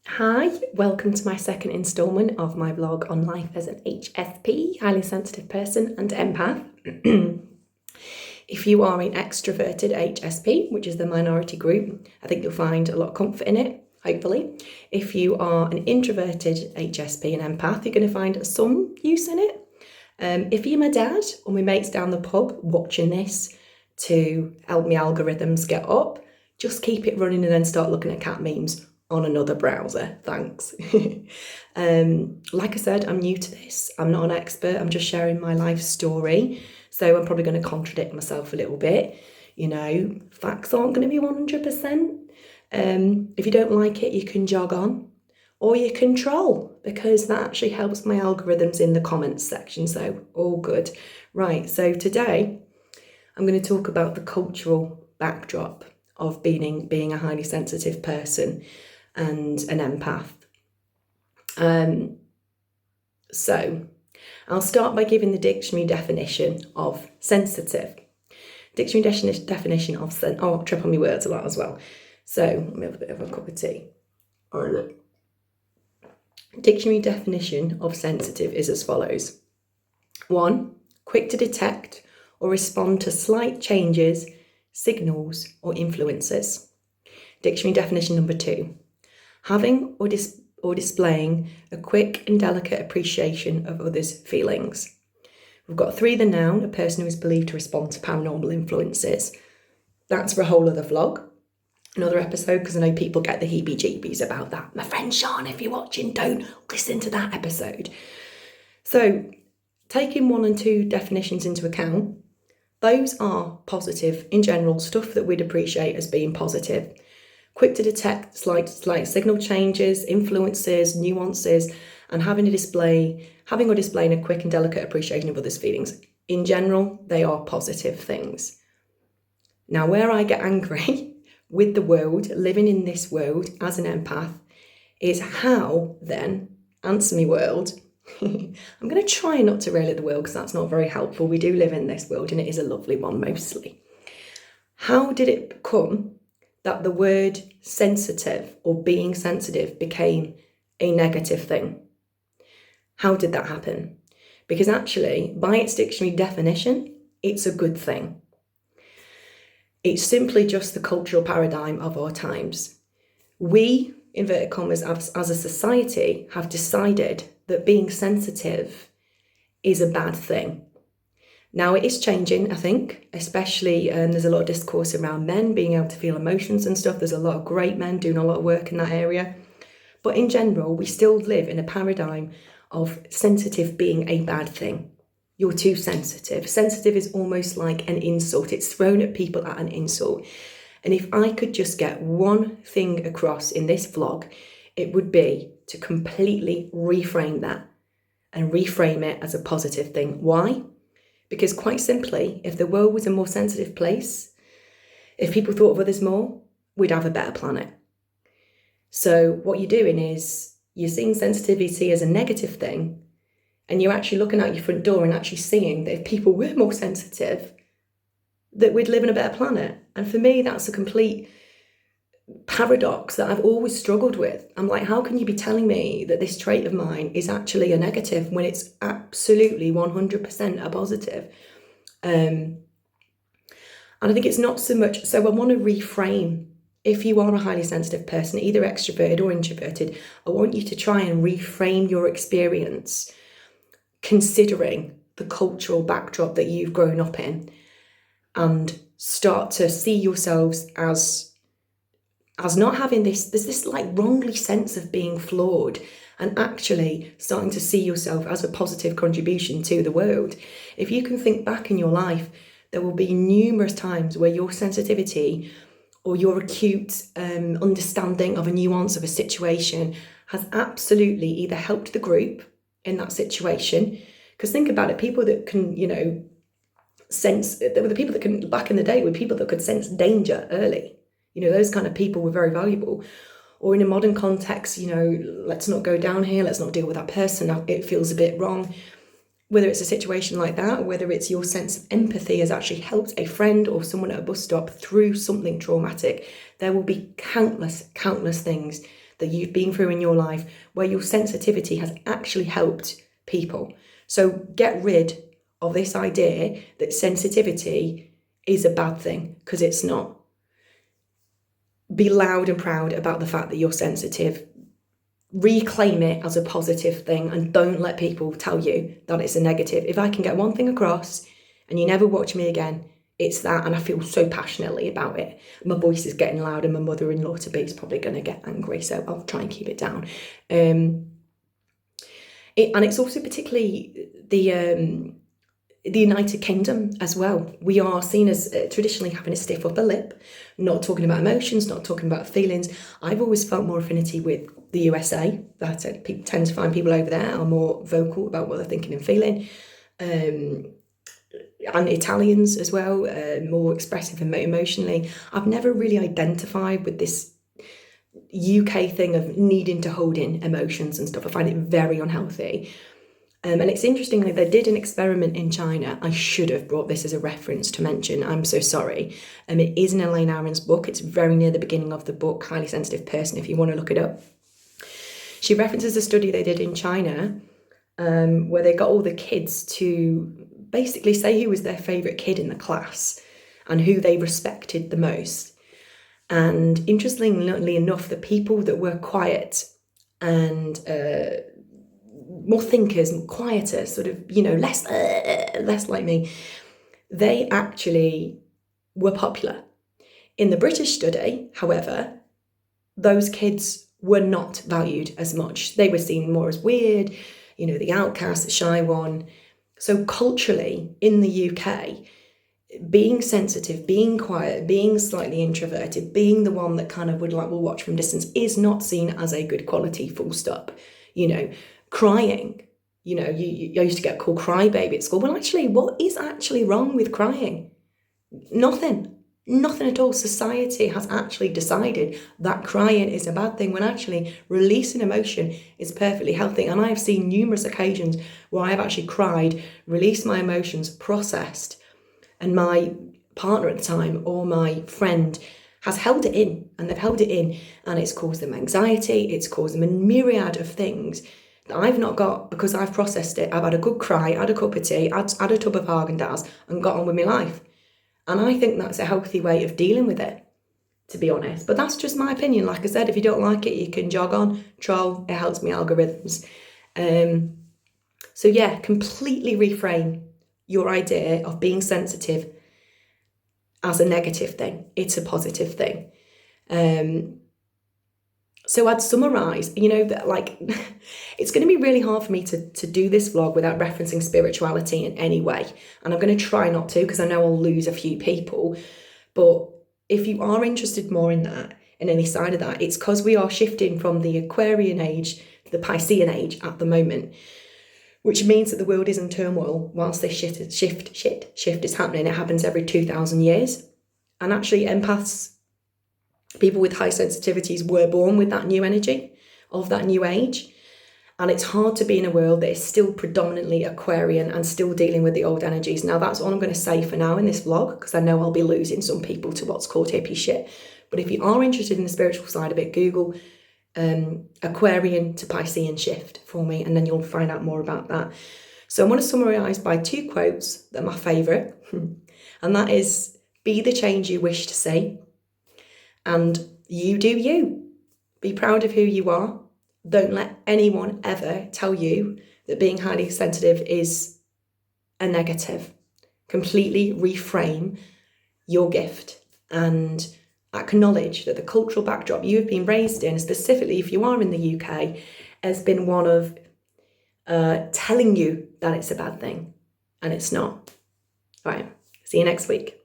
Hi, welcome to my second instalment of my vlog on life as an HSP, highly sensitive person and empath. If you are an extroverted HSP, which is the minority group, I think you'll find a lot of comfort in it, hopefully. If you are an introverted HSP and empath, you're going to find some use in it. If you're my dad or my mates down the pub watching this to help me algorithms get up, just keep it running and then start looking at cat memes on another browser, thanks. Like I said, I'm new to this. I'm not an expert, I'm just sharing my life story. So I'm probably going to contradict myself a little bit. You know, facts aren't going to be 100%. If you don't like it, you can jog on. Or you can troll, because that actually helps my algorithms in the comments section, so all good. Right, so today I'm going to talk about the cultural backdrop of being a highly sensitive person and an empath. So I'll start by giving the dictionary definition of sensitive. Dictionary definition of I'll trip on my words a lot as well. So let me have a bit of a cup of tea. Dictionary definition of sensitive is as follows. 1. Quick to detect or respond to slight changes, signals or influences. Dictionary definition number 2. Having or displaying a quick and delicate appreciation of others' feelings. We've got 3, the noun, a person who is believed to respond to paranormal influences. That's for a whole other vlog, another episode, because I know people get the heebie-jeebies about that. My friend Sean, if you're watching, don't listen to that episode. So, taking 1 and 2 definitions into account, those are positive in general, stuff that we'd appreciate as being positive. Quick to detect slight signal changes, influences, nuances, and having or displaying a quick and delicate appreciation of others' feelings. In general, they are positive things. Now, where I get angry with the world, living in this world as an empath, is how then, answer me world, I'm going to try not to rail at the world because that's not very helpful. We do live in this world and it is a lovely one mostly. How did it become that the word sensitive or being sensitive became a negative thing? How did that happen? Because actually, by its dictionary definition, it's a good thing. It's simply just the cultural paradigm of our times. We, inverted commas, as a society, have decided that being sensitive is a bad thing. Now it is changing, I think, especially there's a lot of discourse around men being able to feel emotions and stuff. There's a lot of great men doing a lot of work in that area. But in general, we still live in a paradigm of sensitive being a bad thing. You're too sensitive. Sensitive is almost like an insult. It's thrown at people at an insult. And if I could just get one thing across in this vlog, it would be to completely reframe that and reframe it as a positive thing. Why? Because quite simply, if the world was a more sensitive place, if people thought of others more, we'd have a better planet. So what you're doing is you're seeing sensitivity as a negative thing, and you're actually looking out your front door and actually seeing that if people were more sensitive, that we'd live in a better planet. And for me, that's a complete paradox that I've always struggled with. I'm like, how can you be telling me that this trait of mine is actually a negative when it's absolutely 100% a positive? And I think it's not so much, so I want to reframe. If you are a highly sensitive person, either extroverted or introverted, I want you to try and reframe your experience considering the cultural backdrop that you've grown up in, and start to see yourselves as not having there's this like wrongly sense of being flawed, and actually starting to see yourself as a positive contribution to the world. If you can think back in your life, there will be numerous times where your sensitivity or your acute understanding of a nuance of a situation has absolutely either helped the group in that situation. Because think about it, people that can, sense, there were the people that can, back in the day, were people that could sense danger early. Those kind of people were very valuable. Or in a modern context, let's not go down here, let's not deal with that person, it feels a bit wrong. Whether it's a situation like that, or whether it's your sense of empathy has actually helped a friend or someone at a bus stop through something traumatic, there will be countless things that you've been through in your life where your sensitivity has actually helped people. So get rid of this idea that sensitivity is a bad thing, because it's not. Be loud and proud about the fact that you're sensitive. Reclaim it as a positive thing, and don't let people tell you that it's a negative. If I can get one thing across and you never watch me again, it's that, and I feel so passionately about it. My voice is getting loud and my mother-in-law to be is probably going to get angry, so I'll try and keep it down. And it's also particularly the United Kingdom as well. We are seen as traditionally having a stiff upper lip, not talking about emotions, not talking about feelings. I've always felt more affinity with the USA. That I tend to find people over there are more vocal about what they're thinking and feeling. And Italians as well, more expressive and emotionally. I've never really identified with this UK thing of needing to hold in emotions and stuff. I find it very unhealthy. And it's interesting, they did an experiment in China. I should have brought this as a reference to mention. I'm so sorry. It is in Elaine Aron's book. It's very near the beginning of the book, Highly Sensitive Person, if you want to look it up. She references a study they did in China where they got all the kids to basically say who was their favourite kid in the class and who they respected the most. And interestingly enough, the people that were quiet and more thinkers, quieter, sort of, less like me, they actually were popular. In the British study, however, those kids were not valued as much. They were seen more as weird, the outcast, the shy one. So culturally, in the UK, being sensitive, being quiet, being slightly introverted, being the one that kind of will watch from distance is not seen as a good quality, full stop. Crying, you used to get called crybaby at school. Well, actually, what is actually wrong with crying? Nothing at all. Society has actually decided that crying is a bad thing, when actually releasing emotion is perfectly healthy. And I have seen numerous occasions where I have actually cried, released my emotions, processed, and my partner at the time or my friend has held it in, and they've held it in, and it's caused them anxiety, it's caused them a myriad of things that I've not got because I've processed it. I've had a good cry, had a cup of tea, had a tub of Haagen-Dazs and got on with my life. And I think that's a healthy way of dealing with it, to be honest. But that's just my opinion. Like I said, if you don't like it, you can jog on, troll, it helps me algorithms. So yeah, completely reframe your idea of being sensitive as a negative thing. It's a positive thing. So I'd summarise, that it's going to be really hard for me to do this vlog without referencing spirituality in any way. And I'm going to try not to, because I know I'll lose a few people. But if you are interested more in that, in any side of that, it's because we are shifting from the Aquarian age to the Piscean age at the moment, which means that the world is in turmoil whilst this shift is happening. It happens every 2,000 years. And actually empaths, people with high sensitivities, were born with that new energy of that new age. And it's hard to be in a world that is still predominantly Aquarian and still dealing with the old energies. Now, that's all I'm going to say for now in this vlog, because I know I'll be losing some people to what's called hippie shit. But if you are interested in the spiritual side of it, Google Aquarian to Piscean shift for me, and then you'll find out more about that. So I'm going to summarise by 2 quotes that are my favourite. And that is, be the change you wish to see. And you do you. Be proud of who you are. Don't let anyone ever tell you that being highly sensitive is a negative. Completely reframe your gift and acknowledge that the cultural backdrop you have been raised in, specifically if you are in the UK, has been one of telling you that it's a bad thing, and it's not. All right, see you next week.